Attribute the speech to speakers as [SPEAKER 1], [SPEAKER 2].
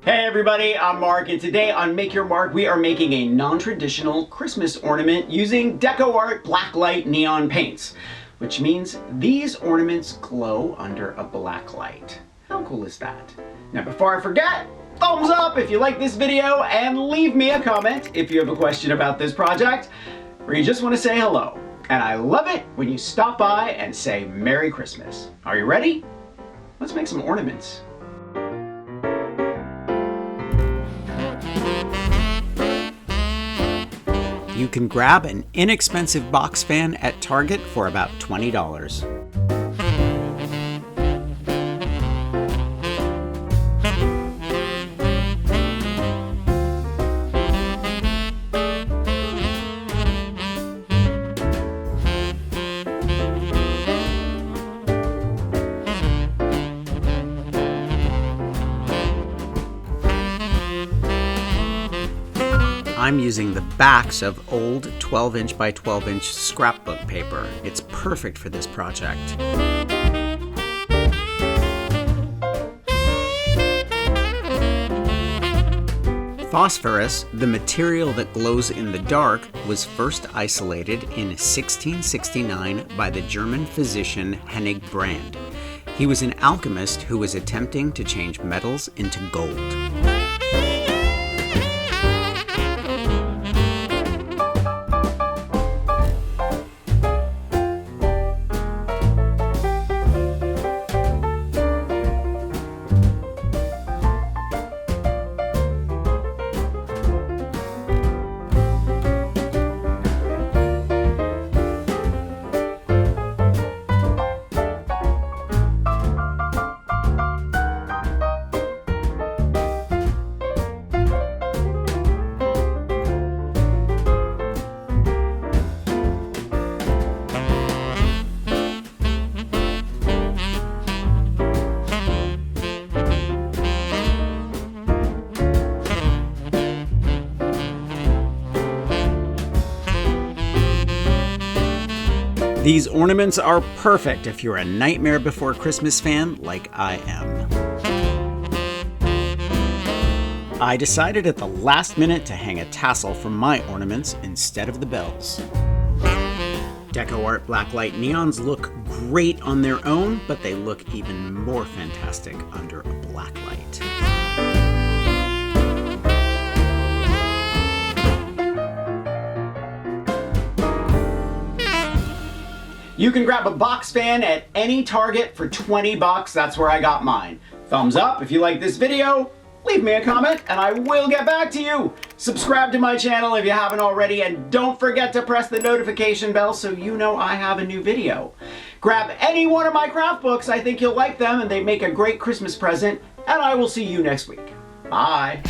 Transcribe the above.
[SPEAKER 1] Hey everybody, I'm Mark, and today on Make Your Mark we are making a non-traditional Christmas ornament using Decor blacklight neon paints, which means these ornaments glow under a black light. How cool is that? Now before I forget, thumbs up if you like this video and leave me a comment if you have a question about this project or you just want to say hello. And I love it when you stop by and say Merry Christmas. Are you ready? Let's make some ornaments. You can grab an inexpensive box fan at Target for about $20. I'm using the backs of old 12-inch by 12-inch scrapbook paper. It's perfect for this project. Phosphorus, the material that glows in the dark, was first isolated in 1669 by the German physician Hennig Brand. He was an alchemist who was attempting to change metals into gold. These ornaments are perfect if you're a Nightmare Before Christmas fan like I am. I decided at the last minute to hang a tassel from my ornaments instead of the bells. Deco Art Blacklight Neons look great on their own, but they look even more fantastic under a black light. You can grab a box fan at any Target for 20 bucks. That's where I got mine. Thumbs up if you like this video, leave me a comment, and I will get back to you. Subscribe to my channel if you haven't already, and don't forget to press the notification bell so you know I have a new video. Grab any one of my craft books. I think you'll like them, and they make a great Christmas present, and I will see you next week. Bye.